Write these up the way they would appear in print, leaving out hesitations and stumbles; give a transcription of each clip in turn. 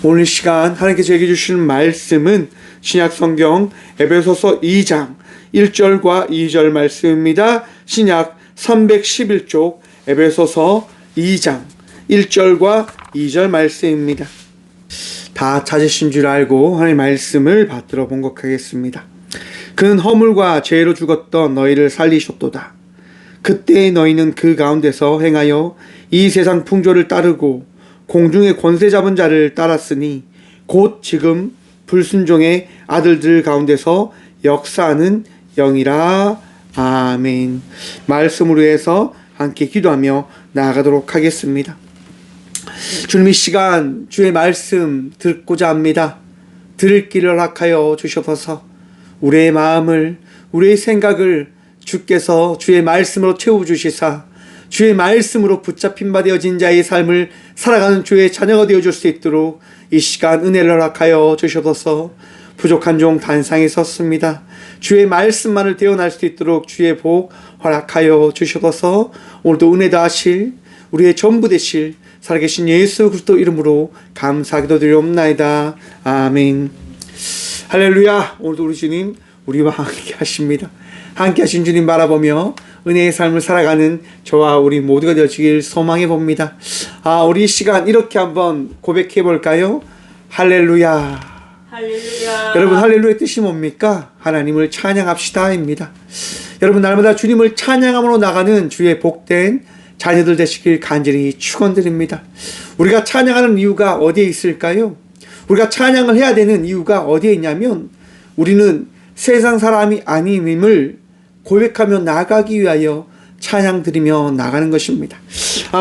오늘 시간 하나님께서 얘기해 주시는 말씀은 신약 성경 에베소서 2장 1절과 2절 말씀입니다. 신약 311쪽 에베소서 2장 1절과 2절 말씀입니다. 다 찾으신 줄 알고 하나님의 말씀을 받들어 본국하겠습니다. 그는 허물과 죄로 죽었던 너희를 살리셨도다. 그때 너희는 그 가운데서 행하여 이 세상 풍조를 따르고 공중의 권세 잡은 자를 따랐으니 곧 지금 불순종의 아들들 가운데서 역사하는 영이라. 아멘. 말씀으로 해서 함께 기도하며 나아가도록 하겠습니다. 주님, 이 시간 주의 말씀 듣고자 합니다. 들을 길을 허락하여 주셔서 우리의 마음을, 우리의 생각을 주께서 주의 말씀으로 채워주시사 주의 말씀으로 붙잡힌 바 되어진 자의 삶을 살아가는 주의 자녀가 되어줄 수 있도록 이 시간 은혜를 허락하여 주셔서 부족한 종 단상에 섰습니다. 주의 말씀만을 대언할 수 있도록 주의 복 허락하여 주셔서 오늘도 은혜 다하실 우리의 전부 되실 살아계신 예수 그리스도 이름으로 감사하기도 드리옵나이다. 아멘. 할렐루야. 오늘도 우리 주님 우리와 함께 하십니다. 함께 하신 주님 바라보며 은혜의 삶을 살아가는 저와 우리 모두가 되어지길 소망해 봅니다. 우리 이 시간 이렇게 한번 고백해 볼까요? 할렐루야. 할렐루야. 여러분, 할렐루야의 뜻이 뭡니까? 하나님을 찬양합시다입니다. 여러분, 날마다 주님을 찬양함으로 나가는 주의 복된 자녀들 되시길 간절히 축원드립니다. 우리가 찬양하는 이유가 어디에 있을까요? 우리가 찬양을 해야 되는 이유가 어디에 있냐면 우리는 세상 사람이 아님임을 고백하며 나가기 위하여 찬양 드리며 나가는 것입니다.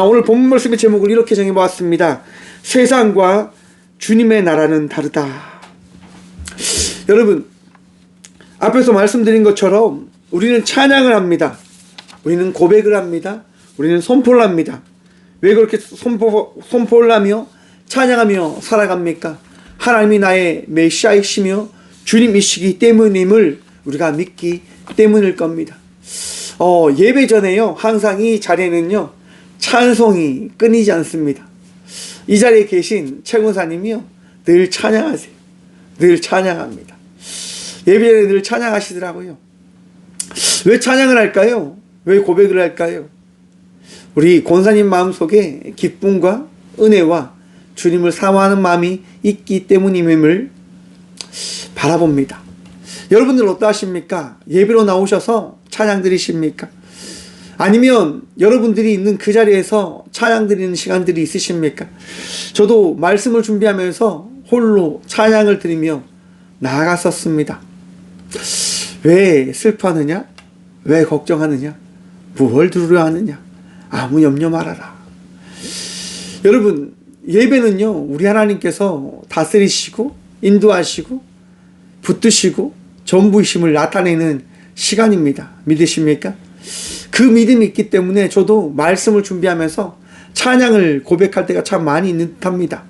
오늘 본문 말씀의 제목을 이렇게 정해보았습니다. 세상과 주님의 나라는 다르다. 여러분, 앞에서 말씀드린 것처럼 우리는 찬양을 합니다. 우리는 고백을 합니다. 우리는 선포를 합니다. 왜 그렇게 선포를 하며 찬양하며 살아갑니까? 하나님이 나의 메시아이시며 주님이시기 때문임을 우리가 믿기 때문일 겁니다. 예배 전에요, 항상 이 자리에는요, 찬송이 끊이지 않습니다. 이 자리에 계신 최 권사님이요, 늘 찬양하세요. 늘 찬양합니다. 예배 전에 늘 찬양하시더라고요. 왜 찬양을 할까요? 왜 고백을 할까요? 우리 권사님 마음속에 기쁨과 은혜와 주님을 사모하는 마음이 있기 때문임을 바라봅니다. 여러분들 어떠하십니까? 예배로 나오셔서 찬양 드리십니까? 아니면 여러분들이 있는 그 자리에서 찬양 드리는 시간들이 있으십니까? 저도 말씀을 준비하면서 홀로 찬양을 드리며 나아갔었습니다. 왜 슬퍼하느냐? 왜 걱정하느냐? 무엇을 두려워하느냐? 아무 염려 말아라. 여러분, 예배는요, 우리 하나님께서 다스리시고 인도하시고 붙드시고 전부이심을 나타내는 시간입니다. 믿으십니까? 그 믿음이 있기 때문에 저도 말씀을 준비하면서 찬양을 고백할 때가 참 많이 있는 듯합니다.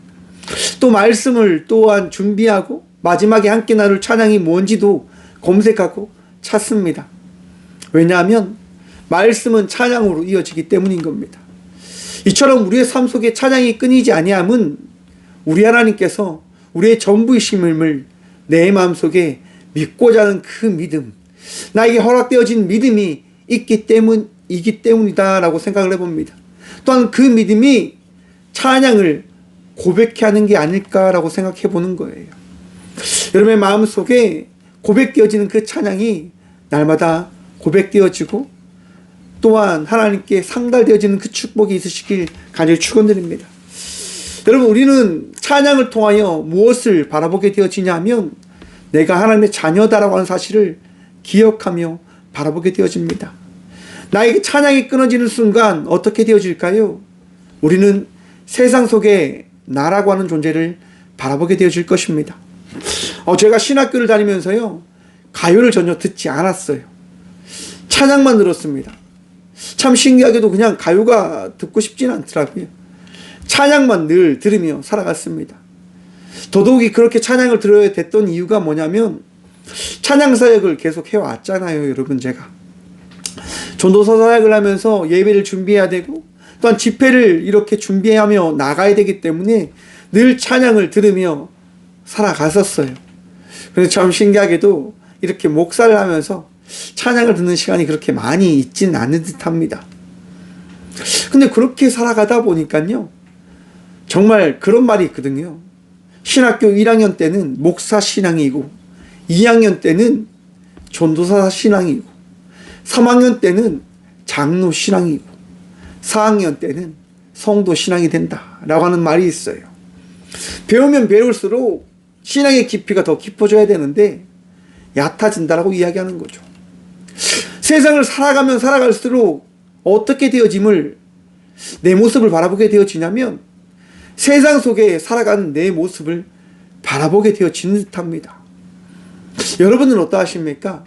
또 말씀을 또한 준비하고 마지막에 함께 나눌 찬양이 뭔지도 검색하고 찾습니다. 왜냐하면 말씀은 찬양으로 이어지기 때문인 겁니다. 이처럼 우리의 삶 속에 찬양이 끊이지 아니함은 우리 하나님께서 우리의 전부이심을 내 마음속에 믿고자 하는 그 믿음, 나에게 허락되어진 믿음이 있기 때문이다 라고 생각을 해봅니다. 또한 그 믿음이 찬양을 고백해 하는 게 아닐까라고 생각해 보는 거예요. 여러분의 마음속에 고백되어지는 그 찬양이 날마다 고백되어지고 또한 하나님께 상달되어지는 그 축복이 있으시길 간절히 축원드립니다. 여러분, 우리는 찬양을 통하여 무엇을 바라보게 되어지냐면 내가 하나님의 자녀다라고 하는 사실을 기억하며 바라보게 되어집니다. 나에게 찬양이 끊어지는 순간 어떻게 되어질까요? 우리는 세상 속에 나라고 하는 존재를 바라보게 되어질 것입니다. 제가 신학교를 다니면서요, 가요를 전혀 듣지 않았어요. 찬양만 들었습니다. 참 신기하게도 그냥 가요가 듣고 싶지는 않더라고요. 찬양만 늘 들으며 살아갔습니다. 더더욱이 그렇게 찬양을 들어야 됐던 이유가 뭐냐면 찬양 사역을 계속 해왔잖아요. 여러분, 제가 전도서 사역을 하면서 예배를 준비해야 되고 또한 집회를 이렇게 준비하며 나가야 되기 때문에 늘 찬양을 들으며 살아갔었어요. 그래서 참 신기하게도 이렇게 목사를 하면서 찬양을 듣는 시간이 그렇게 많이 있지는 않은 듯 합니다. 근데 그렇게 살아가다 보니까요, 정말 그런 말이 있거든요. 신학교 1학년 때는 목사 신앙이고, 2학년 때는 전도사 신앙이고, 3학년 때는 장로 신앙이고, 4학년 때는 성도 신앙이 된다라고 하는 말이 있어요. 배우면 배울수록 신앙의 깊이가 더 깊어져야 되는데 얕아진다라고 이야기하는 거죠. 세상을 살아가면 살아갈수록 어떻게 되어짐을, 내 모습을 바라보게 되어지냐면 세상 속에 살아가는 내 모습을 바라보게 되어지는 듯합니다. 여러분은 어떠하십니까?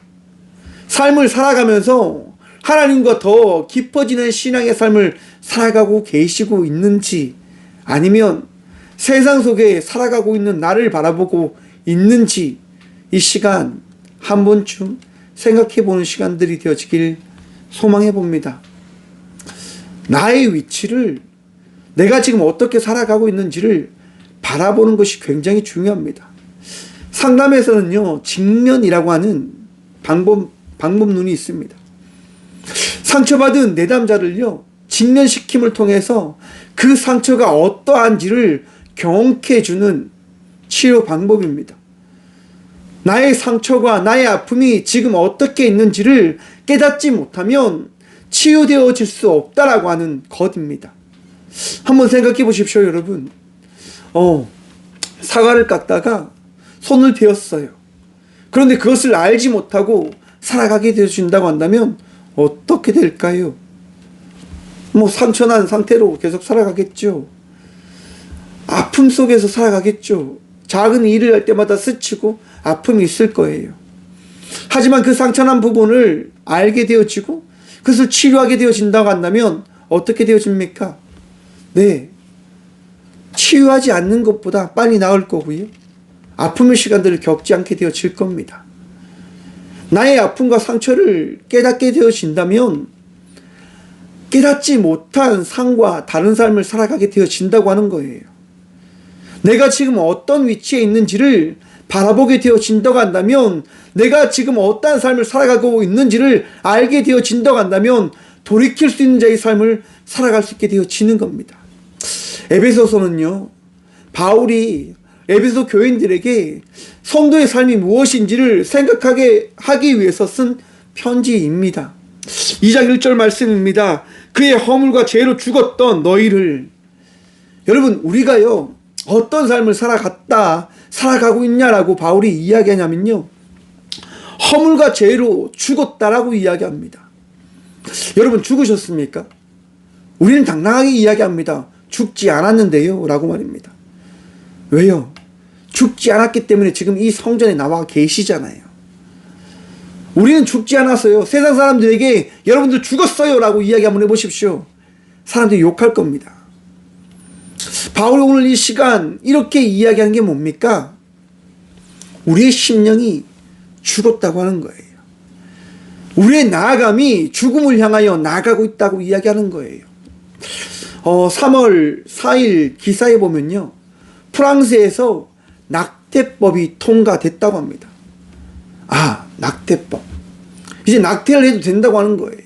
삶을 살아가면서 하나님과 더 깊어지는 신앙의 삶을 살아가고 계시고 있는지, 아니면 세상 속에 살아가고 있는 나를 바라보고 있는지, 이 시간 한 번쯤 생각해 보는 시간들이 되어지길 소망해 봅니다. 나의 위치를, 내가 지금 어떻게 살아가고 있는지를 바라보는 것이 굉장히 중요합니다. 상담에서는요, 직면이라고 하는 방법론이 있습니다. 상처받은 내담자를요, 직면시킴을 통해서 그 상처가 어떠한지를 경험케 해주는 치료 방법입니다. 나의 상처가, 나의 아픔이 지금 어떻게 있는지를 깨닫지 못하면 치유되어질 수 없다라고 하는 것입니다. 한번 생각해 보십시오, 여러분. 사과를 깎다가 손을 베었어요. 그런데 그것을 알지 못하고 살아가게 되어준다고 한다면 어떻게 될까요? 상처난 상태로 계속 살아가겠죠. 아픔 속에서 살아가겠죠. 작은 일을 할 때마다 스치고 아픔이 있을 거예요. 하지만 그 상처난 부분을 알게 되어지고 그것을 치료하게 되어진다고 한다면 어떻게 되어집니까? 네, 치유하지 않는 것보다 빨리 나을 거고요, 아픔의 시간들을 겪지 않게 되어질 겁니다. 나의 아픔과 상처를 깨닫게 되어진다면 깨닫지 못한 삶과 다른 삶을 살아가게 되어진다고 하는 거예요. 내가 지금 어떤 위치에 있는지를 바라보게 되어진다고 한다면, 내가 지금 어떠한 삶을 살아가고 있는지를 알게 되어진다고 한다면 돌이킬 수 있는 자의 삶을 살아갈 수 있게 되어지는 겁니다. 에베소서는요, 바울이 에베소 교인들에게 성도의 삶이 무엇인지를 생각하게 하기 위해서 쓴 편지입니다. 2장 1절 말씀입니다. 그의 허물과 죄로 죽었던 너희를. 여러분, 우리가요, 어떤 삶을 살아가고 있냐라고 바울이 이야기하냐면요, 허물과 죄로 죽었다라고 이야기합니다. 여러분, 죽으셨습니까? 우리는 당당하게 이야기합니다. 죽지 않았는데요 라고 말입니다. 왜요? 죽지 않았기 때문에 지금 이 성전에 나와 계시잖아요. 우리는 죽지 않았어요. 세상 사람들에게 여러분들 죽었어요 라고 이야기 한번 해보십시오. 사람들이 욕할 겁니다. 바울이 오늘 이 시간 이렇게 이야기하는 게 뭡니까? 우리의 심령이 죽었다고 하는 거예요. 우리의 나아감이 죽음을 향하여 나아가고 있다고 이야기하는 거예요. 3월 4일 기사에 보면요, 프랑스에서 낙태법이 통과됐다고 합니다. 낙태법. 이제 낙태를 해도 된다고 하는 거예요.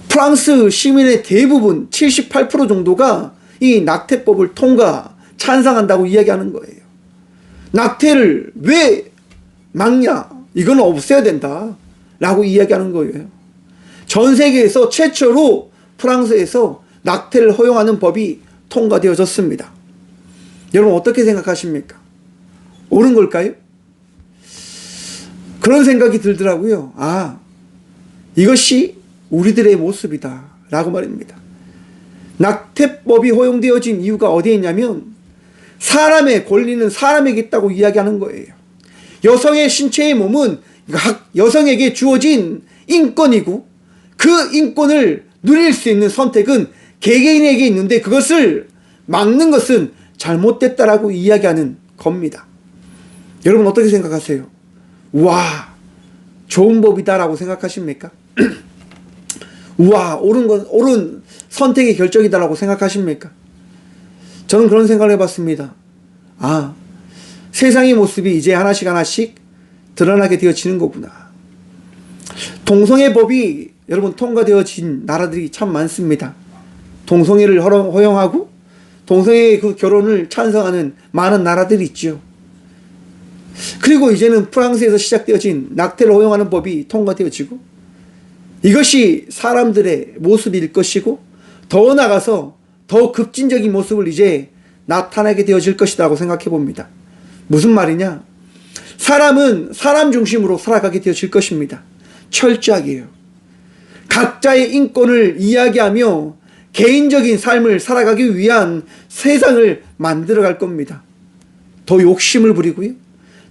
프랑스 시민의 대부분 78% 정도가 이 낙태법을 찬성한다고 이야기하는 거예요. 낙태를 왜 막냐? 이건 없애야 된다 라고 이야기하는 거예요. 전 세계에서 최초로 프랑스에서 낙태를 허용하는 법이 통과되어졌습니다. 여러분, 어떻게 생각하십니까? 옳은 걸까요? 그런 생각이 들더라고요. 이것이 우리들의 모습이다 라고 말입니다. 낙태법이 허용되어진 이유가 어디에 있냐면 사람의 권리는 사람에게 있다고 이야기하는 거예요. 여성의 신체의 몸은 여성에게 주어진 인권이고 그 인권을 누릴 수 있는 선택은 개개인에게 있는데 그것을 막는 것은 잘못됐다라고 이야기하는 겁니다. 여러분, 어떻게 생각하세요? 우와, 좋은 법이다라고 생각하십니까? 우와, 옳은 선택의 결정이다라고 생각하십니까? 저는 그런 생각을 해봤습니다. 아, 세상의 모습이 이제 하나씩 하나씩 드러나게 되어지는 거구나. 동성애 법이 여러분 통과되어진 나라들이 참 많습니다. 동성애를 허용하고 동성애 그 결혼을 찬성하는 많은 나라들이 있죠. 그리고 이제는 프랑스에서 시작되어진 낙태를 허용하는 법이 통과되어지고, 이것이 사람들의 모습일 것이고 더 나아가서 더 급진적인 모습을 이제 나타나게 되어질 것이라고 생각해 봅니다. 무슨 말이냐? 사람은 사람 중심으로 살아가게 되어질 것입니다. 철저하게요. 각자의 인권을 이야기하며 개인적인 삶을 살아가기 위한 세상을 만들어갈 겁니다. 더 욕심을 부리고요.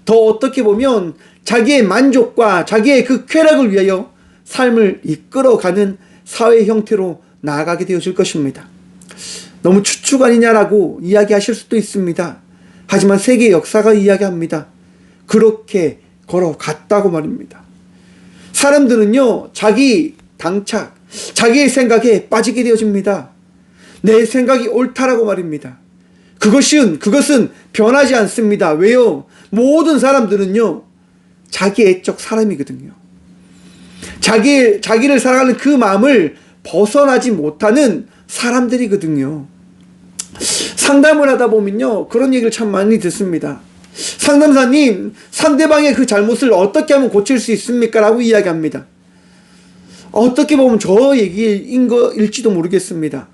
더 어떻게 보면 자기의 만족과 자기의 그 쾌락을 위하여 삶을 이끌어가는 사회 형태로 나아가게 되어질 것입니다. 너무 추측 아니냐라고 이야기하실 수도 있습니다. 하지만 세계 역사가 이야기합니다. 그렇게 걸어갔다고 말입니다. 사람들은요, 자기 당착, 자기의 생각에 빠지게 되어집니다. 내 생각이 옳다라고 말입니다. 그것은 변하지 않습니다. 왜요? 모든 사람들은요, 자기애적 사람이거든요. 자기를 사랑하는 그 마음을 벗어나지 못하는 사람들이거든요. 상담을 하다 보면요, 그런 얘기를 참 많이 듣습니다. 상담사님, 상대방의 그 잘못을 어떻게 하면 고칠 수 있습니까? 라고 이야기합니다. 어떻게 보면 저 얘기인 거일지도 모르겠습니다.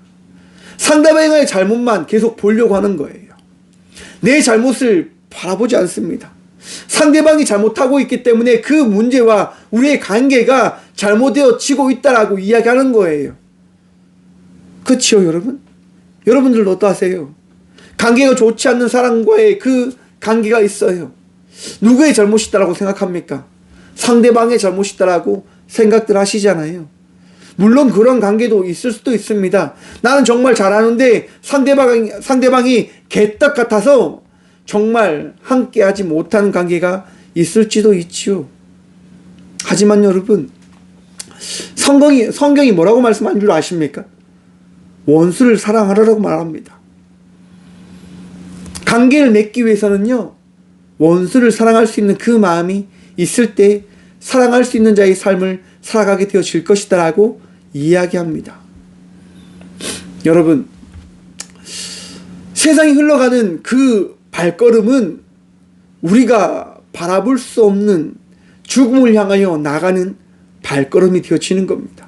상대방의 잘못만 계속 보려고 하는 거예요. 내 잘못을 바라보지 않습니다. 상대방이 잘못하고 있기 때문에 그 문제와 우리의 관계가 잘못되어지고 있다라고 이야기하는 거예요. 그치요, 여러분? 여러분들도 어떠하세요? 관계가 좋지 않는 사람과의 그 관계가 있어요. 누구의 잘못이 있다라고 생각합니까? 상대방의 잘못이 있다라고 생각들 하시잖아요. 물론 그런 관계도 있을 수도 있습니다. 나는 정말 잘하는데 상대방이 개떡 같아서 정말 함께하지 못하는 관계가 있을지도 있지요. 하지만 여러분, 성경이 뭐라고 말씀한 줄 아십니까? 원수를 사랑하라고 말합니다. 관계를 맺기 위해서는요, 원수를 사랑할 수 있는 그 마음이 있을 때 사랑할 수 있는 자의 삶을 살아가게 되어질 것이다라고 이야기합니다. 여러분, 세상이 흘러가는 그 발걸음은 우리가 바라볼 수 없는 죽음을 향하여 나가는 발걸음이 되어지는 겁니다.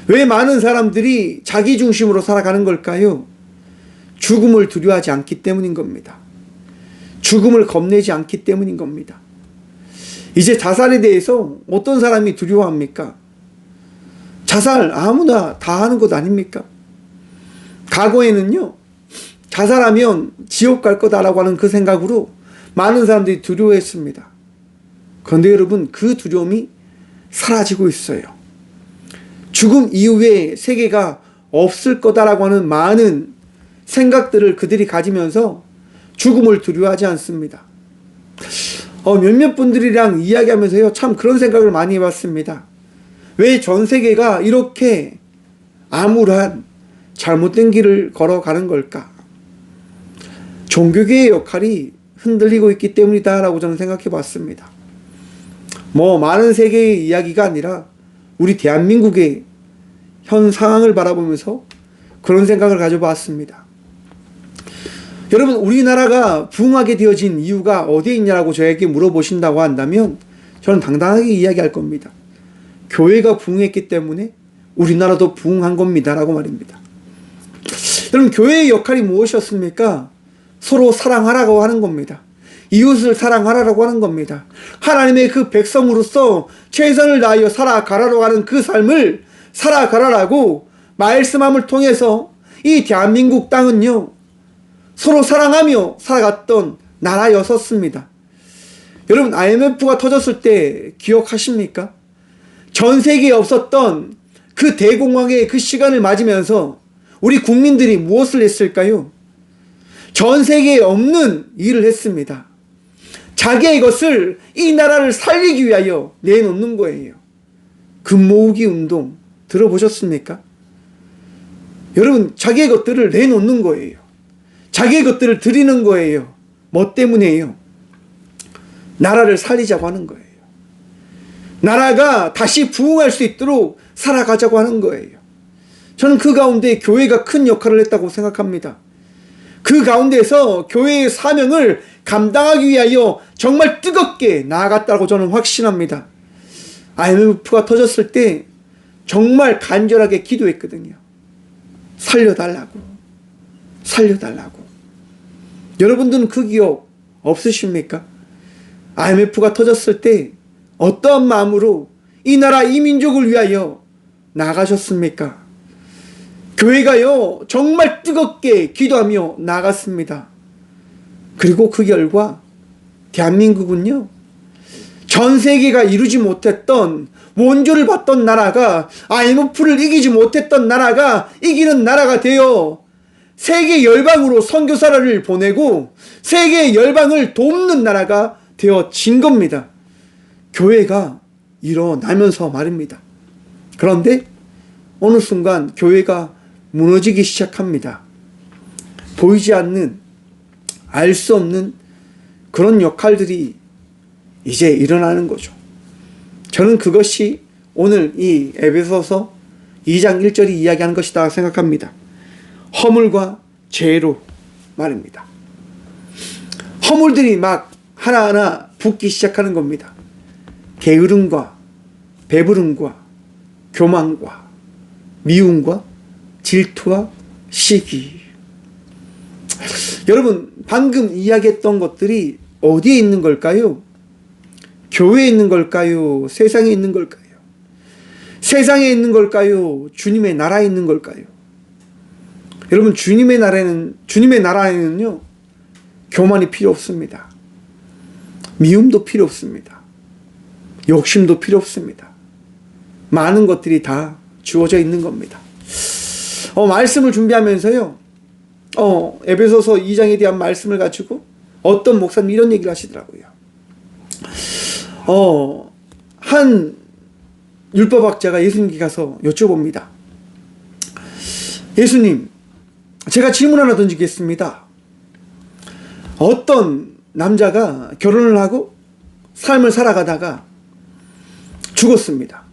왜 많은 사람들이 자기 중심으로 살아가는 걸까요? 죽음을 두려워하지 않기 때문인 겁니다. 죽음을 겁내지 않기 때문인 겁니다. 이제 자살에 대해서 어떤 사람이 두려워합니까? 자살 아무나 다 하는 것 아닙니까? 과거에는요, 자살하면 지옥 갈 거다라고 하는 그 생각으로 많은 사람들이 두려워했습니다. 그런데 여러분, 그 두려움이 사라지고 있어요. 죽음 이후에 세계가 없을 거다라고 하는 많은 생각들을 그들이 가지면서 죽음을 두려워하지 않습니다. 몇몇 분들이랑 이야기하면서요, 참 그런 생각을 많이 해봤습니다. 왜 전 세계가 이렇게 암울한 잘못된 길을 걸어가는 걸까? 종교계의 역할이 흔들리고 있기 때문이다라고 저는 생각해 봤습니다. 많은 세계의 이야기가 아니라 우리 대한민국의 현 상황을 바라보면서 그런 생각을 가져봤습니다. 여러분, 우리나라가 부흥하게 되어진 이유가 어디에 있냐라고 저에게 물어보신다고 한다면 저는 당당하게 이야기할 겁니다. 교회가 부흥했기 때문에 우리나라도 부흥한 겁니다 라고 말입니다. 여러분, 교회의 역할이 무엇이었습니까? 서로 사랑하라고 하는 겁니다. 이웃을 사랑하라고 하는 겁니다. 하나님의 그 백성으로서 최선을 다하여 살아가라고 하는 그 삶을 살아가라고 말씀함을 통해서 이 대한민국 땅은요, 서로 사랑하며 살아갔던 나라였었습니다. 여러분, IMF가 터졌을 때 기억하십니까? 전 세계에 없었던 그 대공황의 그 시간을 맞으면서 우리 국민들이 무엇을 했을까요? 전 세계에 없는 일을 했습니다. 자기의 것을 이 나라를 살리기 위하여 내놓는 거예요. 금 모으기 운동 들어보셨습니까? 여러분, 자기의 것들을 내놓는 거예요. 자기의 것들을 드리는 거예요. 뭐 때문에요? 나라를 살리자고 하는 거예요. 나라가 다시 부흥할 수 있도록 살아가자고 하는 거예요. 저는 그 가운데 교회가 큰 역할을 했다고 생각합니다. 그 가운데서 교회의 사명을 감당하기 위하여 정말 뜨겁게 나아갔다고 저는 확신합니다. IMF가 터졌을 때 정말 간절하게 기도했거든요. 살려달라고. 살려달라고. 여러분들은 그 기억 없으십니까? IMF가 터졌을 때 어떠한 마음으로 이 나라 이 민족을 위하여 나가셨습니까? 교회가요 정말 뜨겁게 기도하며 나갔습니다. 그리고 그 결과 대한민국은요 전 세계가 이루지 못했던 원조를 받던 나라가 IMF를 이기지 못했던 나라가 이기는 나라가 되어 세계 열방으로 선교사를 보내고 세계 열방을 돕는 나라가 되어진 겁니다. 교회가 일어나면서 말입니다. 그런데 어느 순간 교회가 무너지기 시작합니다. 보이지 않는, 알 수 없는 그런 역할들이 이제 일어나는 거죠. 저는 그것이 오늘 이 에베소서 2장 1절이 이야기하는 것이다 생각합니다. 허물과 죄로 말입니다. 허물들이 막 하나하나 붙기 시작하는 겁니다. 게으름과 배부름과 교만과 미움과 질투와 시기. 여러분 방금 이야기했던 것들이 어디에 있는 걸까요? 교회에 있는 걸까요? 세상에 있는 걸까요? 세상에 있는 걸까요? 주님의 나라에 있는 걸까요? 여러분 주님의 나라에는요 교만이 필요 없습니다. 미움도 필요 없습니다. 욕심도 필요 없습니다. 많은 것들이 다 주어져 있는 겁니다. 말씀을 준비하면서요 에베소서 2장에 대한 말씀을 가지고 어떤 목사님이 이런 얘기를 하시더라고요. 한 율법학자가 예수님께 가서 여쭤봅니다. 예수님, 제가 질문 하나 던지겠습니다. 어떤 남자가 결혼을 하고 삶을 살아가다가 죽었습니다.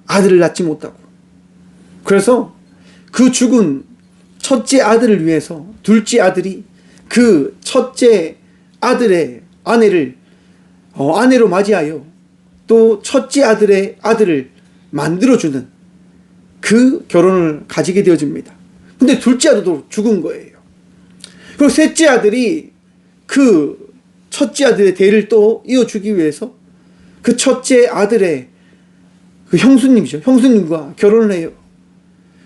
아들을 낳지 못하고. 그래서 그 죽은 첫째 아들을 위해서 둘째 아들이 그 첫째 아들의 아내로 맞이하여 또 첫째 아들의 아들을 만들어주는 그 결혼을 가지게 되어집니다. 근데 둘째 아들도 죽은 거예요. 그리고 셋째 아들이 그 첫째 아들의 대를 또 이어주기 위해서 그 첫째 아들의 그 형수님이죠. 형수님과 결혼을 해요.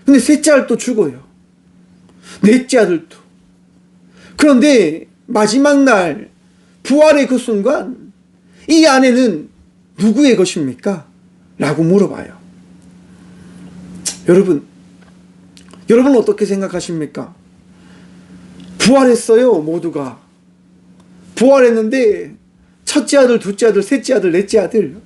근데 셋째 아들도 죽어요. 넷째 아들도. 그런데 마지막 날 부활의 그 순간 이 아내는 누구의 것입니까? 라고 물어봐요. 여러분 어떻게 생각하십니까? 부활했어요. 모두가 부활했는데 첫째 아들, 둘째 아들, 셋째 아들, 넷째 아들,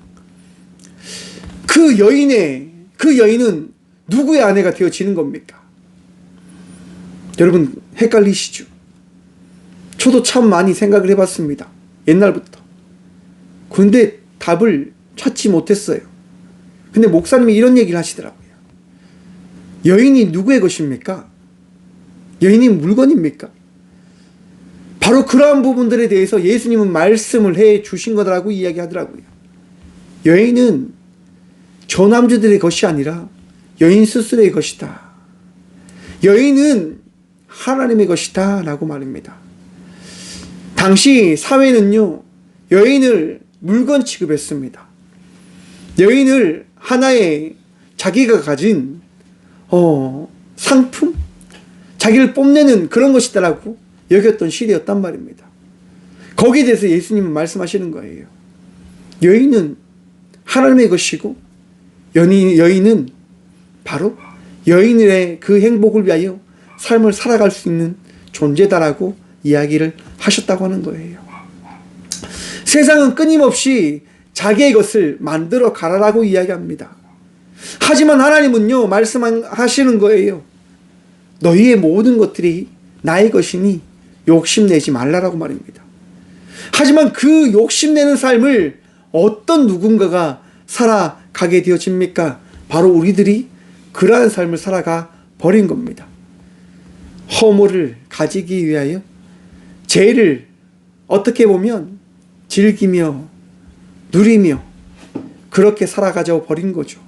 그 여인은 누구의 아내가 되어지는 겁니까? 여러분 헷갈리시죠? 저도 참 많이 생각을 해봤습니다. 옛날부터. 그런데 답을 찾지 못했어요. 근데 목사님이 이런 얘기를 하시더라고요. 여인이 누구의 것입니까? 여인이 물건입니까? 바로 그러한 부분들에 대해서 예수님은 말씀을 해 주신 거라고 이야기하더라고요. 여인은 저남자들의 것이 아니라 여인 스스로의 것이다. 여인은 하나님의 것이다 라고 말입니다. 당시 사회는요 여인을 물건 취급했습니다. 여인을 하나의 자기가 가진 상품? 자기를 뽐내는 그런 것이다라고 여겼던 시대였단 말입니다. 거기에 대해서 예수님은 말씀하시는 거예요. 여인은 하나님의 것이고 여인은 바로 여인의 그 행복을 위하여 삶을 살아갈 수 있는 존재다라고 이야기를 하셨다고 하는 거예요. 세상은 끊임없이 자기의 것을 만들어 가라라고 이야기합니다. 하지만 하나님은요 말씀하시는 거예요. 너희의 모든 것들이 나의 것이니 욕심내지 말라라고 말입니다. 하지만 그 욕심내는 삶을 어떤 누군가가 살아가게 되어집니까? 바로 우리들이 그러한 삶을 살아가 버린 겁니다. 허물을 가지기 위하여 죄를 어떻게 보면 즐기며 누리며 그렇게 살아가져 버린 거죠.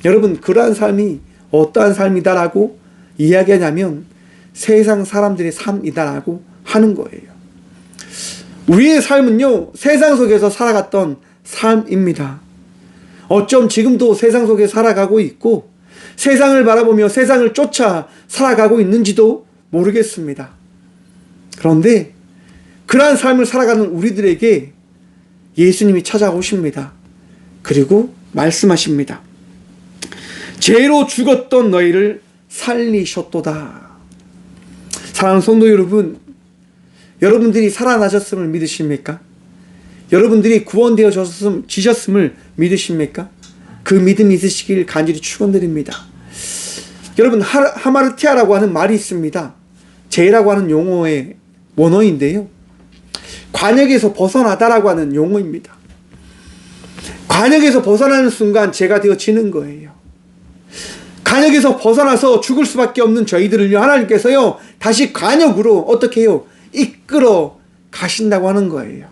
여러분, 그러한 삶이 어떠한 삶이다라고 이야기하냐면 세상 사람들의 삶이다라고 하는 거예요. 우리의 삶은요, 세상 속에서 살아갔던 삶입니다. 어쩜 지금도 세상 속에 살아가고 있고 세상을 바라보며 세상을 쫓아 살아가고 있는지도 모르겠습니다. 그런데 그러한 삶을 살아가는 우리들에게 예수님이 찾아오십니다. 그리고 말씀하십니다. 죄로 죽었던 너희를 살리셨도다. 사랑하는 성도 여러분, 여러분들이 살아나셨음을 믿으십니까? 여러분들이 구원되어지셨음을 믿으십니까? 그 믿음이 있으시길 간절히 축원드립니다. 여러분, 하마르티아라고 하는 말이 있습니다. 죄라고 하는 용어의 원어인데요, 관역에서 벗어나다라고 하는 용어입니다. 관역에서 벗어나는 순간 죄가 되어지는 거예요. 관역에서 벗어나서 죽을 수밖에 없는 저희들을요, 하나님께서요 다시 관역으로 어떻게 해요? 이끌어 가신다고 하는 거예요.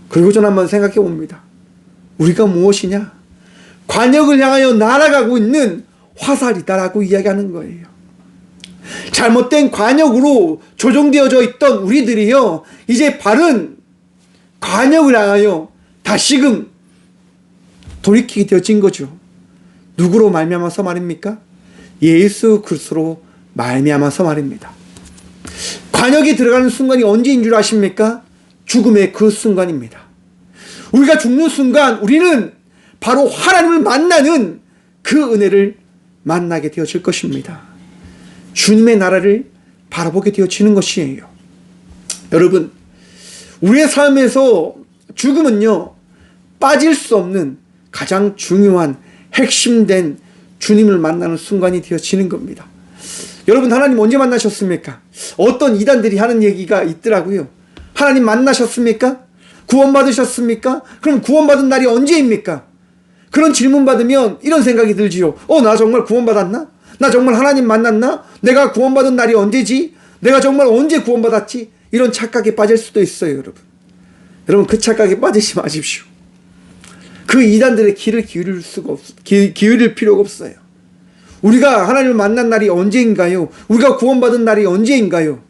그리고 저는 한번 생각해 봅니다. 우리가 무엇이냐? 관역을 향하여 날아가고 있는 화살이다라고 이야기하는 거예요. 잘못된 관역으로 조종되어져 있던 우리들이요, 이제 바른 관역을 향하여 다시금 돌이키게 되어진 거죠. 누구로 말미암아서 말입니까? 예수 그리스도로 말미암아서 말입니다. 관역에 들어가는 순간이 언제인 줄 아십니까? 죽음의 그 순간입니다. 우리가 죽는 순간 우리는 바로 하나님을 만나는 그 은혜를 만나게 되어질 것입니다. 주님의 나라를 바라보게 되어지는 것이에요. 여러분, 우리의 삶에서 죽음은요, 빠질 수 없는 가장 중요한 핵심된 주님을 만나는 순간이 되어지는 겁니다. 여러분, 하나님 언제 만나셨습니까? 어떤 이단들이 하는 얘기가 있더라고요. 하나님 만나셨습니까? 구원받으셨습니까? 그럼 구원받은 날이 언제입니까? 그런 질문 받으면 이런 생각이 들지요. 나 정말 구원받았나? 나 정말 하나님 만났나? 내가 구원받은 날이 언제지? 내가 정말 언제 구원받았지? 이런 착각에 빠질 수도 있어요, 여러분. 여러분, 그 착각에 빠지지 마십시오. 그 이단들의 귀를 기울일 필요가 없어요. 우리가 하나님을 만난 날이 언제인가요? 우리가 구원받은 날이 언제인가요?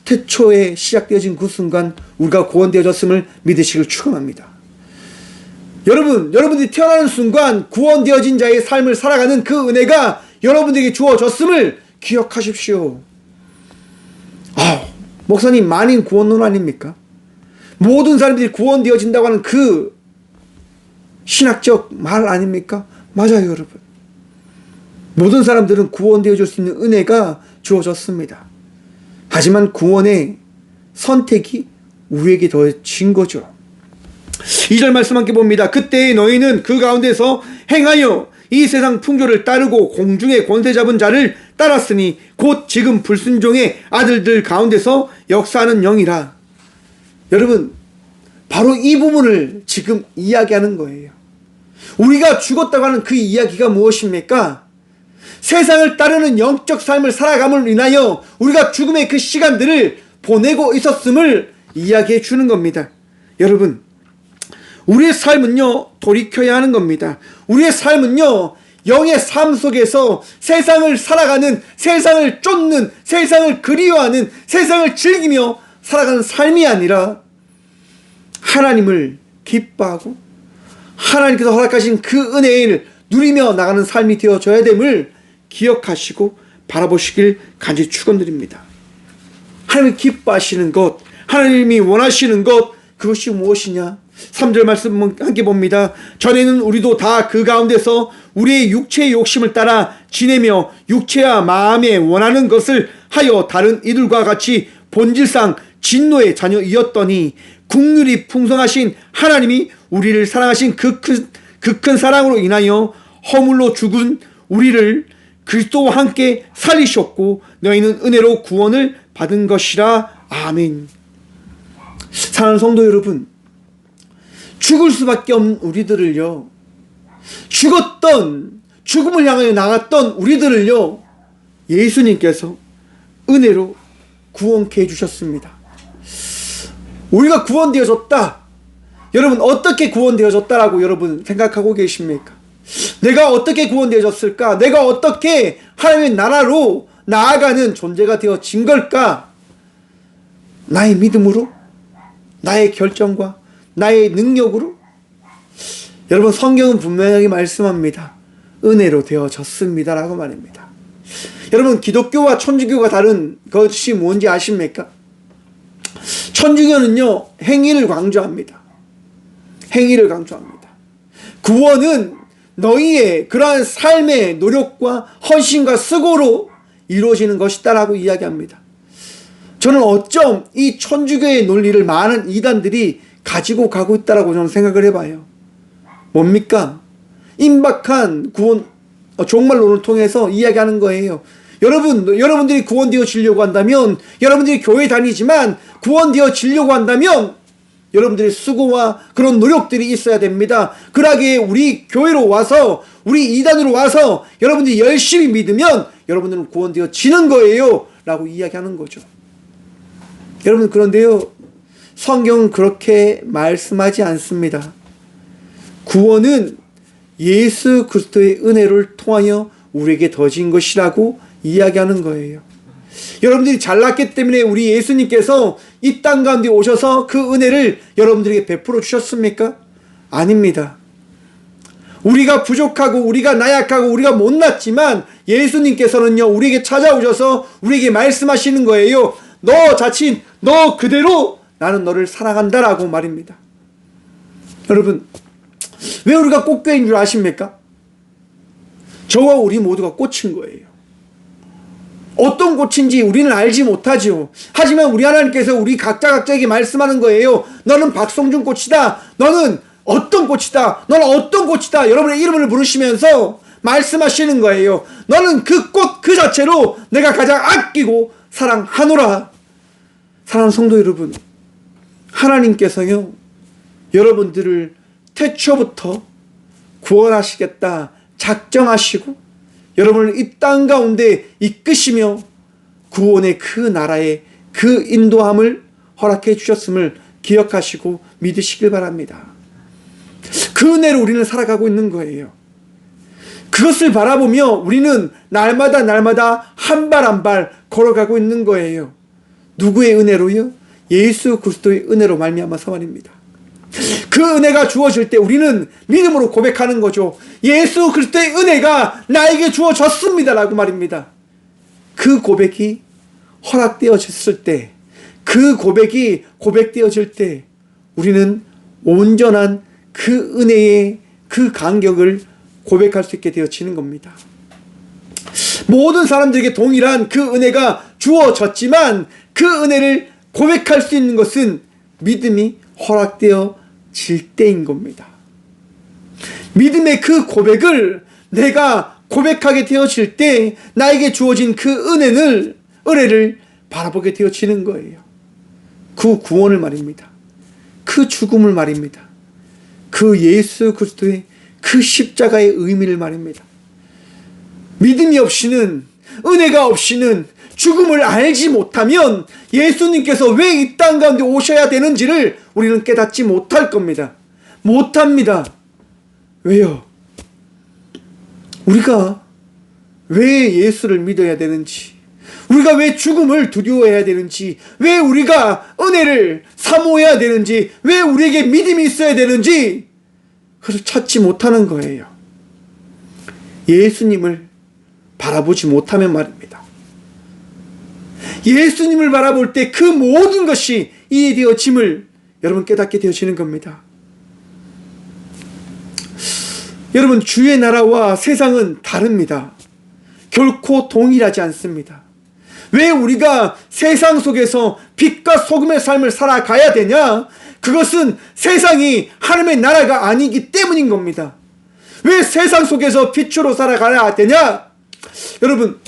태초에 시작되어진 그 순간 우리가 구원되어졌음을 믿으시길 축원합니다. 여러분들이 태어나는 순간 구원되어진 자의 삶을 살아가는 그 은혜가 여러분들에게 주어졌음을 기억하십시오. 목사님, 만인 구원론 아닙니까? 모든 사람들이 구원되어진다고 하는 그 신학적 말 아닙니까? 맞아요, 여러분. 모든 사람들은 구원되어질 수 있는 은혜가 주어졌습니다. 하지만 구원의 선택이 우리에게 더해진 거죠. 2절 말씀 함께 봅니다. 그때 너희는 그 가운데서 행하여 이 세상 풍조를 따르고 공중의 권세 잡은 자를 따랐으니 곧 지금 불순종의 아들들 가운데서 역사하는 영이라. 여러분, 바로 이 부분을 지금 이야기하는 거예요. 우리가 죽었다고 하는 그 이야기가 무엇입니까? 세상을 따르는 영적 삶을 살아감을 인하여 우리가 죽음의 그 시간들을 보내고 있었음을 이야기해 주는 겁니다. 여러분, 우리의 삶은요, 돌이켜야 하는 겁니다. 우리의 삶은요, 영의 삶 속에서 세상을 살아가는, 세상을 쫓는, 세상을 그리워하는, 세상을 즐기며 살아가는 삶이 아니라 하나님을 기뻐하고 하나님께서 허락하신 그 은혜를 누리며 나가는 삶이 되어져야 됨을 기억하시고 바라보시길 간절히 축원드립니다. 하나님이 기뻐하시는 것, 하나님이 원하시는 것, 그것이 무엇이냐? 3절 말씀 함께 봅니다. 전에는 우리도 다 그 가운데서 우리의 육체의 욕심을 따라 지내며 육체와 마음에 원하는 것을 하여 다른 이들과 같이 본질상 진노의 자녀이었더니 긍휼이 풍성하신 하나님이 우리를 사랑하신 그 큰 사랑으로 인하여 허물로 죽은 우리를 그리스도와 함께 살리셨고 너희는 은혜로 구원을 받은 것이라. 아멘. 사랑하는 성도 여러분, 죽을 수밖에 없는 우리들을요, 죽음을 향하여 나갔던 우리들을요, 예수님께서 은혜로 구원케 해주셨습니다. 우리가 구원되어졌다. 여러분, 어떻게 구원되어졌다라고 여러분 생각하고 계십니까? 내가 어떻게 구원되어졌을까? 내가 어떻게 하나님의 나라로 나아가는 존재가 되어진 걸까? 나의 믿음으로? 나의 결정과 나의 능력으로? 여러분, 성경은 분명하게 말씀합니다. 은혜로 되어졌습니다 라고 말입니다. 여러분, 기독교와 천주교가 다른 것이 뭔지 아십니까? 천주교는요, 행위를 강조합니다. 행위를 강조합니다. 구원은 너희의 그러한 삶의 노력과 헌신과 수고로 이루어지는 것이다 라고 이야기합니다. 저는 어쩜 이 천주교의 논리를 많은 이단들이 가지고 가고 있다라고 저는 생각을 해봐요. 뭡니까? 임박한 구원 종말론을 통해서 이야기하는 거예요. 여러분들이 구원되어지려고 한다면, 여러분들이 교회 다니지만 구원되어지려고 한다면 여러분들의 수고와 그런 노력들이 있어야 됩니다. 그러기에 우리 교회로 와서, 우리 이단으로 와서 여러분들이 열심히 믿으면 여러분들은 구원되어지는 거예요 라고 이야기하는 거죠. 여러분, 그런데요, 성경은 그렇게 말씀하지 않습니다. 구원은 예수 그리스도의 은혜를 통하여 우리에게 더진 것이라고 이야기하는 거예요. 여러분들이 잘났기 때문에 우리 예수님께서 이 땅 가운데 오셔서 그 은혜를 여러분들에게 베풀어 주셨습니까? 아닙니다. 우리가 부족하고 우리가 나약하고 우리가 못났지만 예수님께서는요, 우리에게 찾아오셔서 우리에게 말씀하시는 거예요. 너 자신, 너 그대로 나는 너를 사랑한다라고 말입니다. 여러분, 왜 우리가 꽃교인 줄 아십니까? 저와 우리 모두가 꽃인 거예요. 어떤 꽃인지 우리는 알지 못하죠. 하지만 우리 하나님께서 우리 각자에게 말씀하는 거예요. 너는 박성준 꽃이다. 너는 어떤 꽃이다. 너는 어떤 꽃이다. 여러분의 이름을 부르시면서 말씀하시는 거예요. 너는 그 꽃 그 자체로 내가 가장 아끼고 사랑하노라. 사랑하는 성도 여러분, 하나님께서요, 여러분들을 태초부터 구원하시겠다 작정하시고 여러분을 이 땅 가운데 이끄시며 구원의 그 나라의 그 인도함을 허락해 주셨음을 기억하시고 믿으시길 바랍니다. 그 은혜로 우리는 살아가고 있는 거예요. 그것을 바라보며 우리는 날마다 한 발 한 발 걸어가고 있는 거예요. 누구의 은혜로요? 예수 그리스도의 은혜로 말미암아서 말입니다. 그 은혜가 주어질 때 우리는 믿음으로 고백하는 거죠. 예수 그리스도의 은혜가 나에게 주어졌습니다 라고 말입니다. 그 고백이 허락되어졌을 때, 그 고백이 고백되어질 때 우리는 온전한 그 은혜의 그 간격을 고백할 수 있게 되어지는 겁니다. 모든 사람들에게 동일한 그 은혜가 주어졌지만 그 은혜를 고백할 수 있는 것은 믿음이 허락되어질 때인 겁니다. 믿음의 그 고백을 내가 고백하게 되어질 때 나에게 주어진 그 은혜를 바라보게 되어지는 거예요. 그 구원을 말입니다. 그 죽음을 말입니다. 그 예수 그리스도의 그 십자가의 의미를 말입니다. 믿음이 없이는, 은혜가 없이는 죽음을 알지 못하면 예수님께서 왜 이 땅 가운데 오셔야 되는지를 우리는 깨닫지 못할 겁니다. 못합니다. 왜요? 우리가 왜 예수를 믿어야 되는지, 우리가 왜 죽음을 두려워해야 되는지, 왜 우리가 은혜를 사모해야 되는지, 왜 우리에게 믿음이 있어야 되는지 그것을 찾지 못하는 거예요. 예수님을 바라보지 못하면 말입니다. 예수님을 바라볼 때 그 모든 것이 이해되어짐을 여러분 깨닫게 되어지는 겁니다. 여러분, 주의 나라와 세상은 다릅니다. 결코 동일하지 않습니다. 왜 우리가 세상 속에서 빛과 소금의 삶을 살아가야 되냐? 그것은 세상이 하나님의 나라가 아니기 때문인 겁니다. 왜 세상 속에서 빛으로 살아가야 되냐? 여러분,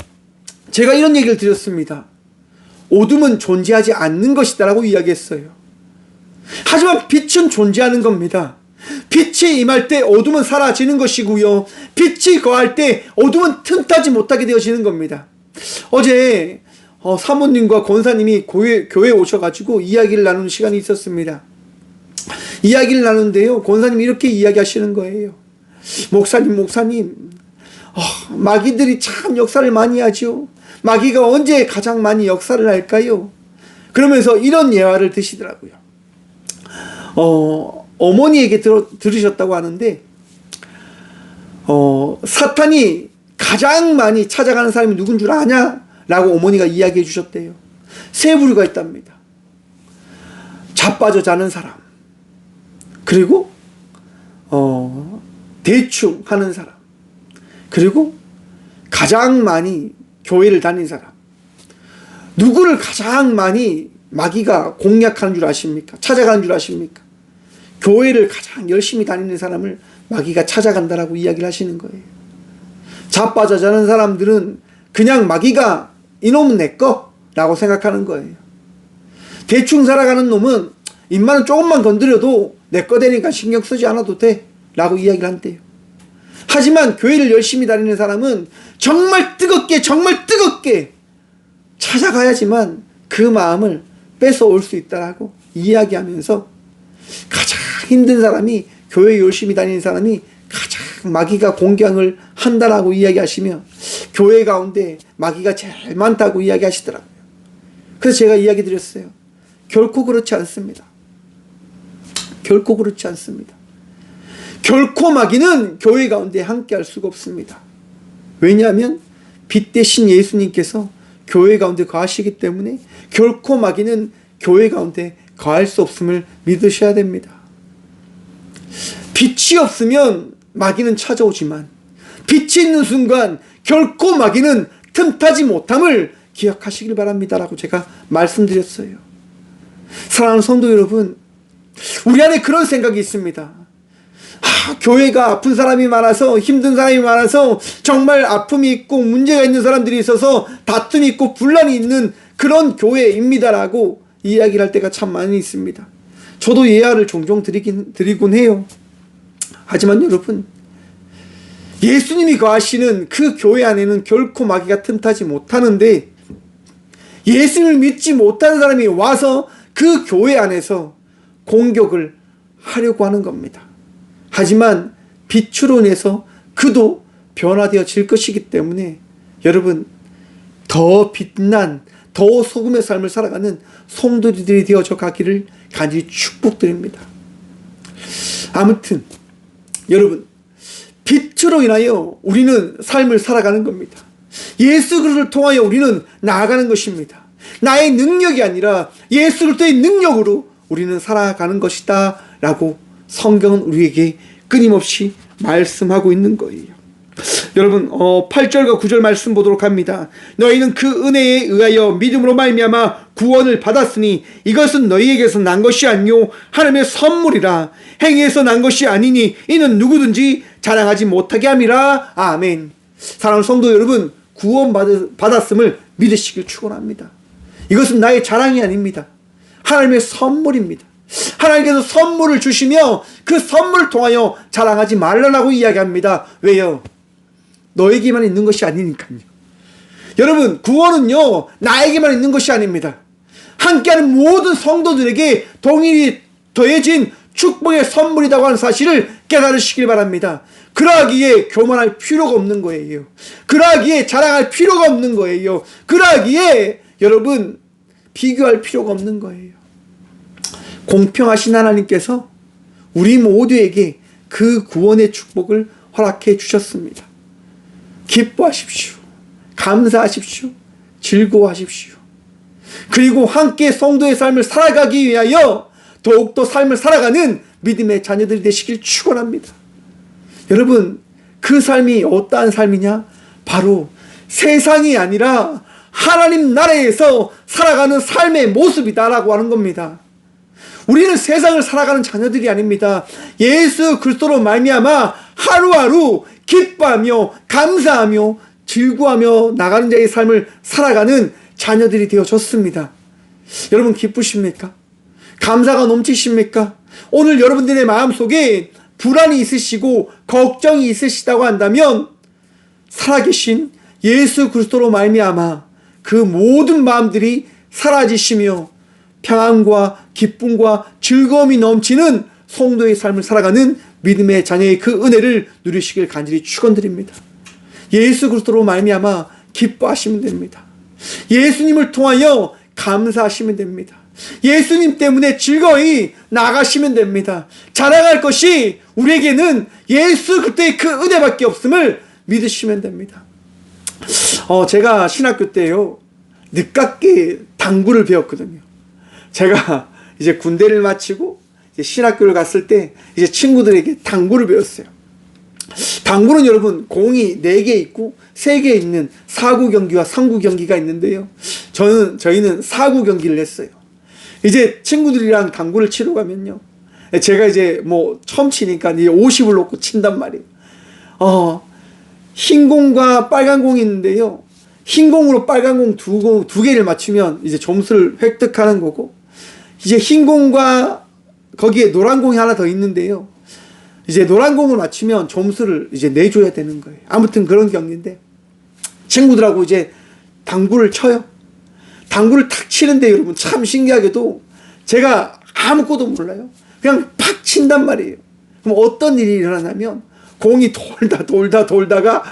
제가 이런 얘기를 드렸습니다. 어둠은 존재하지 않는 것이다 라고 이야기했어요. 하지만 빛은 존재하는 겁니다. 빛이 임할 때 어둠은 사라지는 것이고요, 빛이 거할 때 어둠은 틈타지 못하게 되어지는 겁니다. 어제 사모님과 권사님이 교회에 오셔가지고 이야기를 나누는 시간이 있었습니다. 이야기를 나누는데요, 권사님이 이렇게 이야기하시는 거예요. 목사님, 마귀들이 참 역사를 많이 하죠. 마귀가 언제 가장 많이 역사를 할까요? 그러면서 이런 예화를 드시더라고요. 어머니에게 들으셨다고 하는데, 사탄이 가장 많이 찾아가는 사람이 누군 줄 아냐? 라고 어머니가 이야기해 주셨대요. 세 부류가 있답니다. 자빠져 자는 사람, 그리고 대충 하는 사람, 그리고 가장 많이 교회를 다닌 사람. 누구를 가장 많이 마귀가 공략하는 줄 아십니까? 찾아가는 줄 아십니까? 교회를 가장 열심히 다니는 사람을 마귀가 찾아간다라고 이야기를 하시는 거예요. 자빠져 자는 사람들은 그냥 마귀가 이놈은 내 거라고 생각하는 거예요. 대충 살아가는 놈은 입만은 조금만 건드려도 내 거 되니까 신경 쓰지 않아도 돼 라고 이야기를 한대요. 하지만 교회를 열심히 다니는 사람은 정말 뜨겁게 찾아가야지만 그 마음을 뺏어올 수 있다라고 이야기하면서, 가장 힘든 사람이, 교회 열심히 다니는 사람이 가장 마귀가 공격을 한다라고 이야기하시며, 교회 가운데 마귀가 제일 많다고 이야기하시더라고요. 그래서 제가 이야기 드렸어요. 결코 그렇지 않습니다. 결코 그렇지 않습니다. 결코 마귀는 교회 가운데 함께 할 수가 없습니다. 왜냐하면 빛 대신 예수님께서 교회 가운데 거하시기 때문에 결코 마귀는 교회 가운데 거할 수 없음을 믿으셔야 됩니다. 빛이 없으면 마귀는 찾아오지만 빛이 있는 순간 결코 마귀는 틈타지 못함을 기억하시길 바랍니다라고 제가 말씀드렸어요. 사랑하는 성도 여러분, 우리 안에 그런 생각이 있습니다. 교회가 아픈 사람이 많아서, 힘든 사람이 많아서, 정말 아픔이 있고 문제가 있는 사람들이 있어서 다툼이 있고 분란이 있는 그런 교회입니다라고 이야기를 할 때가 참 많이 있습니다. 저도 예화를 종종 드리곤 해요. 하지만 여러분, 예수님이 거하시는 그 교회 안에는 결코 마귀가 틈타지 못하는데, 예수님을 믿지 못하는 사람이 와서 그 교회 안에서 공격을 하려고 하는 겁니다. 하지만 빛으로 인해서 그도 변화되어질 것이기 때문에 여러분, 더 빛난, 더 소금의 삶을 살아가는 성도들이 되어져 가기를 간절히 축복드립니다. 아무튼 여러분, 빛으로 인하여 우리는 삶을 살아가는 겁니다. 예수 그리스도를 통하여 우리는 나아가는 것입니다. 나의 능력이 아니라 예수 그리스도의 능력으로 우리는 살아가는 것이다 라고 성경은 우리에게 끊임없이 말씀하고 있는 거예요. 여러분, 8절과 9절 말씀 보도록 합니다. 너희는 그 은혜에 의하여 믿음으로 말미암아 구원을 받았으니 이것은 너희에게서 난 것이 아니요 하나님의 선물이라. 행위에서 난 것이 아니니 이는 누구든지 자랑하지 못하게 함이라. 아멘. 사랑하는 성도 여러분, 구원 받았음을 믿으시길 축원합니다. 이것은 나의 자랑이 아닙니다. 하나님의 선물입니다. 하나님께서 선물을 주시며 그 선물을 통하여 자랑하지 말라고 이야기합니다. 왜요? 너에게만 있는 것이 아니니까요. 여러분, 구원은요 나에게만 있는 것이 아닙니다. 함께하는 모든 성도들에게 동일히 더해진 축복의 선물이라고 하는 사실을 깨달으시길 바랍니다. 그러하기에 교만할 필요가 없는 거예요. 그러하기에 자랑할 필요가 없는 거예요. 그러하기에 여러분 비교할 필요가 없는 거예요. 공평하신 하나님께서 우리 모두에게 그 구원의 축복을 허락해 주셨습니다. 기뻐하십시오. 감사하십시오. 즐거워하십시오. 그리고 함께 성도의 삶을 살아가기 위하여 더욱더 삶을 살아가는 믿음의 자녀들이 되시길 축원합니다. 여러분, 그 삶이 어떠한 삶이냐? 바로 세상이 아니라 하나님 나라에서 살아가는 삶의 모습이다라고 하는 겁니다. 우리는 세상을 살아가는 자녀들이 아닙니다. 예수 그리스도로 말미암아 하루하루 기뻐하며 감사하며 즐거워하며 나가는 자의 삶을 살아가는 자녀들이 되어졌습니다. 여러분 기쁘십니까? 감사가 넘치십니까? 오늘 여러분들의 마음속에 불안이 있으시고 걱정이 있으시다고 한다면 살아계신 예수 그리스도로 말미암아 그 모든 마음들이 사라지시며 평안과 기쁨과 즐거움이 넘치는 성도의 삶을 살아가는 믿음의 자녀의 그 은혜를 누리시길 간절히 축원드립니다. 예수 그리스도로 말미암아 기뻐하시면 됩니다. 예수님을 통하여 감사하시면 됩니다. 예수님 때문에 즐거이 나가시면 됩니다. 자랑할 것이 우리에게는 예수 그리스도의 그 은혜밖에 없음을 믿으시면 됩니다. 제가 신학교 때요 늦깎이 당구를 배웠거든요. 제가 이제 군대를 마치고 이제 신학교를 갔을 때 이제 친구들에게 당구를 배웠어요. 당구는 여러분 공이 4개 있고 3개 있는 사구 경기와 상구 경기가 있는데요. 저희는 사구 경기를 했어요. 이제 친구들이랑 당구를 치러 가면요. 제가 이제 뭐 처음 치니까 이제 50을 놓고 친단 말이에요. 흰 공과 빨간 공이 있는데요. 흰 공으로 빨간 공 두 개를 맞추면 이제 점수를 획득하는 거고, 이제 흰 공과 거기에 노란 공이 하나 더 있는데요. 이제 노란 공을 맞추면 점수를 이제 내줘야 되는 거예요. 아무튼 그런 경기인데 친구들하고 이제 당구를 쳐요. 당구를 탁 치는데 여러분 참 신기하게도 제가 아무것도 몰라요. 그냥 팍 친단 말이에요. 그럼 어떤 일이 일어나냐면 공이 돌다가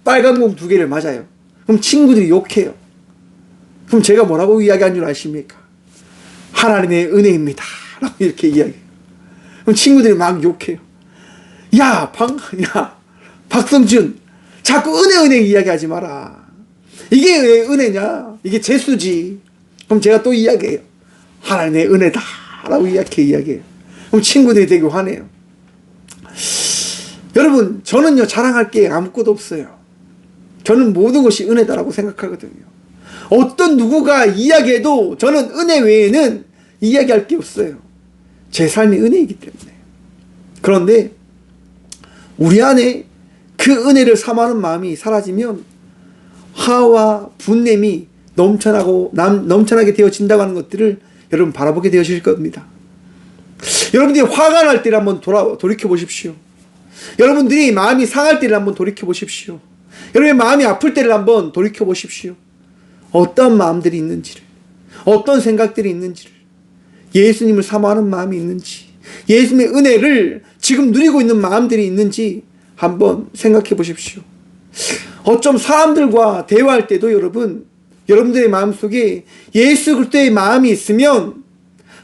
빨간 공 2개를 맞아요. 그럼 친구들이 욕해요. 그럼 제가 뭐라고 이야기한 줄 아십니까? 하나님의 은혜입니다 라고 이렇게 이야기해요. 그럼 친구들이 막 욕해요. 야 박성준 자꾸 은혜 이야기하지 마라. 이게 왜 은혜냐? 이게 재수지. 그럼 제가 또 이야기해요. 하나님의 은혜다 라고 이렇게 이야기해요. 그럼 친구들이 되게 화내요. 여러분 저는요 자랑할 게 아무것도 없어요. 저는 모든 것이 은혜다라고 생각하거든요. 어떤 누구가 이야기해도 저는 은혜 외에는 이야기할 게 없어요. 제 삶이 은혜이기 때문에. 그런데 우리 안에 그 은혜를 사모하는 마음이 사라지면 화와 분냄이 넘쳐나게 되어진다고 하는 것들을 여러분 바라보게 되어질 겁니다. 여러분들이 화가 날 때를 한번 돌이켜 보십시오. 여러분들이 마음이 상할 때를 한번 돌이켜 보십시오. 여러분의 마음이 아플 때를 한번 돌이켜 보십시오. 어떤 마음들이 있는지를, 어떤 생각들이 있는지를, 예수님을 사모하는 마음이 있는지, 예수님의 은혜를 지금 누리고 있는 마음들이 있는지 한번 생각해 보십시오. 어쩜 사람들과 대화할 때도 여러분들의 마음속에 예수 그리스도의 마음이 있으면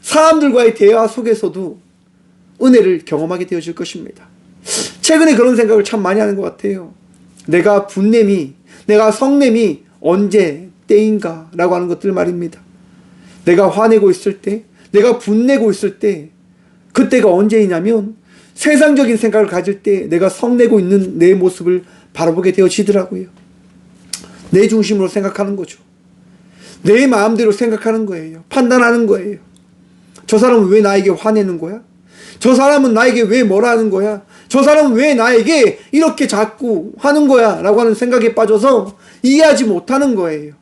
사람들과의 대화 속에서도 은혜를 경험하게 되어질 것입니다. 최근에 그런 생각을 참 많이 하는 것 같아요. 내가 성냄이 언제 때인가 라고 하는 것들 말입니다. 내가 화내고 있을 때, 내가 분내고 있을 때, 그때가 언제이냐면 세상적인 생각을 가질 때 내가 성내고 있는 내 모습을 바라보게 되어지더라고요. 내 중심으로 생각하는 거죠. 내 마음대로 생각하는 거예요. 판단하는 거예요. 저 사람은 왜 나에게 화내는 거야? 저 사람은 나에게 왜 뭐라 하는 거야? 저 사람은 왜 나에게 이렇게 자꾸 하는 거야? 라고 하는 생각에 빠져서 이해하지 못하는 거예요.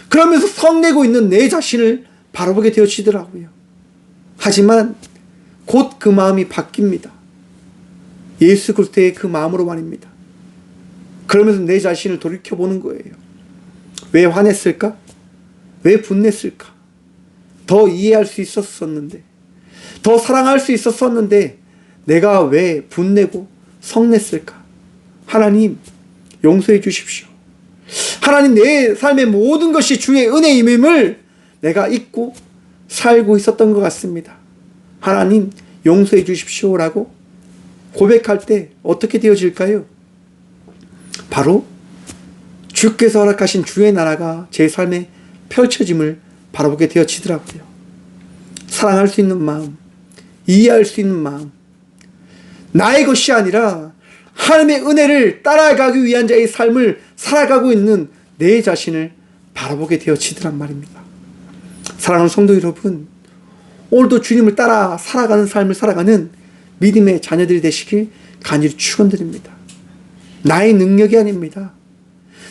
그러면서 성내고 있는 내 자신을 바라보게 되어지더라고요. 하지만 곧 그 마음이 바뀝니다. 예수 그리스도의 그 마음으로 말입니다. 그러면서 내 자신을 돌이켜보는 거예요. 왜 화냈을까? 왜 분냈을까? 더 이해할 수 있었었는데, 더 사랑할 수 있었었는데 내가 왜 분내고 성냈을까? 하나님 용서해 주십시오. 하나님 내 삶의 모든 것이 주의 은혜임을 내가 잊고 살고 있었던 것 같습니다. 하나님 용서해 주십시오 라고 고백할 때 어떻게 되어질까요? 바로 주께서 허락하신 주의 나라가 제 삶에 펼쳐짐을 바라보게 되어지더라고요. 사랑할 수 있는 마음, 이해할 수 있는 마음, 나의 것이 아니라 하나님의 은혜를 따라가기 위한 자의 삶을 살아가고 있는 내 자신을 바라보게 되어지더란 말입니다. 사랑하는 성도 여러분, 오늘도 주님을 따라 살아가는 삶을 살아가는 믿음의 자녀들이 되시길 간절히 축원드립니다. 나의 능력이 아닙니다.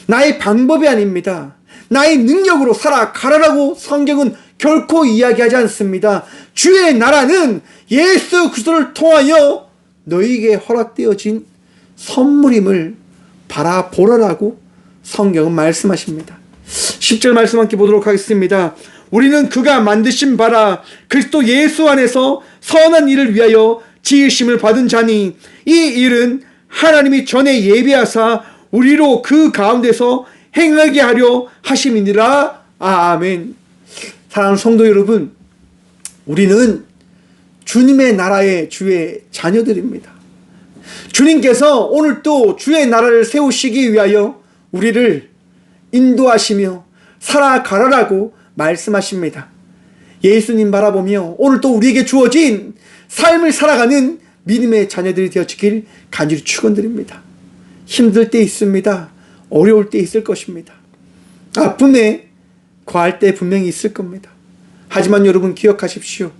나의 방법이 아닙니다. 나의 능력으로 살아가라라고 성경은 결코 이야기하지 않습니다. 주의 나라는 예수 그리스도를 통하여 너희에게 허락되어진 선물임을 바라보라라고 성경은 말씀하십니다. 10절 말씀 함께 보도록 하겠습니다. 우리는 그가 만드신 바라 그리스도 예수 안에서 선한 일을 위하여 지으심을 받은 자니 이 일은 하나님이 전에 예비하사 우리로 그 가운데서 행하게 하려 하심이니라. 아멘. 사랑하는 성도 여러분, 우리는 주님의 나라의 주의 자녀들입니다. 주님께서 오늘 또 주의 나라를 세우시기 위하여 우리를 인도하시며 살아가라라고 말씀하십니다. 예수님 바라보며 오늘 또 우리에게 주어진 삶을 살아가는 믿음의 자녀들이 되어지길 간절히 축원드립니다. 힘들 때 있습니다. 어려울 때 있을 것입니다. 아픔에 과할 때 분명히 있을 겁니다. 하지만 여러분 기억하십시오.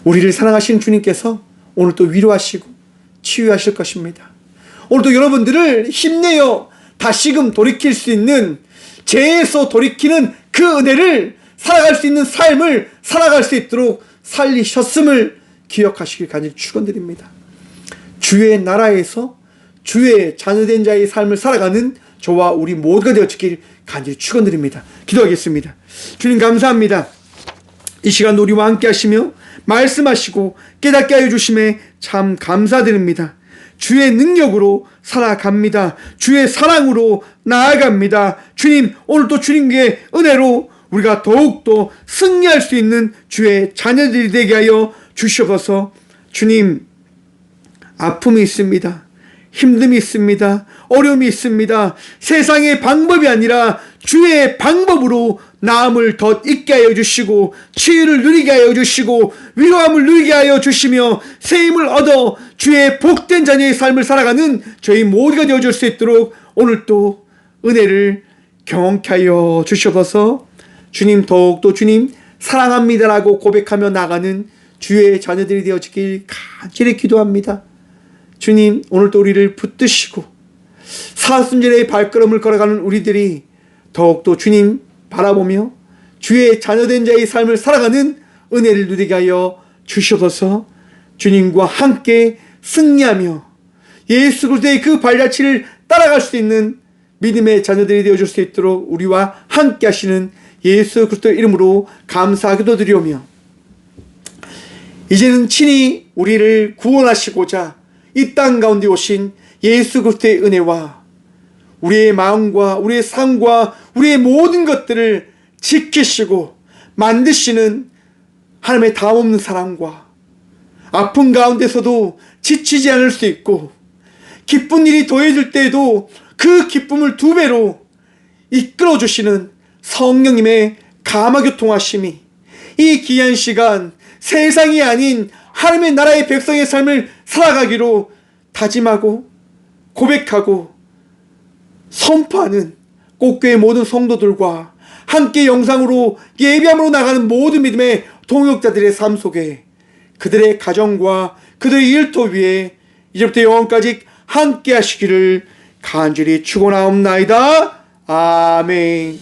우리를 사랑하시는 주님께서 오늘 또 위로하시고 치유하실 것입니다. 오늘도 여러분들을 힘내어 다시금 돌이킬 수 있는, 죄에서 돌이키는 그 은혜를 살아갈 수 있는 삶을 살아갈 수 있도록 살리셨음을 기억하시길 간절히 축원드립니다. 주의 나라에서 주의 자녀된 자의 삶을 살아가는 저와 우리 모두가 되어지길 간절히 축원드립니다. 기도하겠습니다. 주님 감사합니다. 이 시간 우리와 함께 하시며 말씀하시고 깨닫게 하여 주심에 참 감사드립니다. 주의 능력으로 살아갑니다. 주의 사랑으로 나아갑니다. 주님, 오늘도 주님의 은혜로 우리가 더욱더 승리할 수 있는 주의 자녀들이 되게 하여 주시옵소서. 주님, 아픔이 있습니다. 힘듦이 있습니다. 어려움이 있습니다. 세상의 방법이 아니라 주의 방법으로 나음을 덧 있게 하여 주시고 치유를 누리게 하여 주시고 위로함을 누리게 하여 주시며 새 힘을 얻어 주의 복된 자녀의 삶을 살아가는 저희 모두가 되어줄 수 있도록 오늘 또 은혜를 경험케 하여 주시옵소서. 주님, 더욱더 주님 사랑합니다라고 고백하며 나가는 주의 자녀들이 되어지길 간절히 기도합니다. 주님, 오늘도 우리를 붙드시고 사순절의 발걸음을 걸어가는 우리들이 더욱더 주님 바라보며 주의 자녀된 자의 삶을 살아가는 은혜를 누리게 하여 주시옵소서. 주님과 함께 승리하며 예수 그리스도의 그 발자취를 따라갈 수 있는 믿음의 자녀들이 되어줄 수 있도록 우리와 함께 하시는 예수 그리스도의 이름으로 감사하기도 드리오며, 이제는 친히 우리를 구원하시고자 이 땅 가운데 오신 예수 그리스도의 은혜와 우리의 마음과 우리의 삶과 우리의 모든 것들을 지키시고 만드시는 하나님의 다음없는 사랑과 아픔 가운데서도 지치지 않을 수 있고 기쁜 일이 더해질 때에도 그 기쁨을 2배로 이끌어주시는 성령님의 감화교통하심이 이 귀한 시간 세상이 아닌 하나님의 나라의 백성의 삶을 살아가기로 다짐하고 고백하고 선포하는 꽃교회 모든 성도들과 함께 영상으로 예배함으로 나가는 모든 믿음의 동역자들의 삶 속에 그들의 가정과 그들의 일터 위에 이제부터 영원까지 함께 하시기를 간절히 축원하옵나이다. 아멘.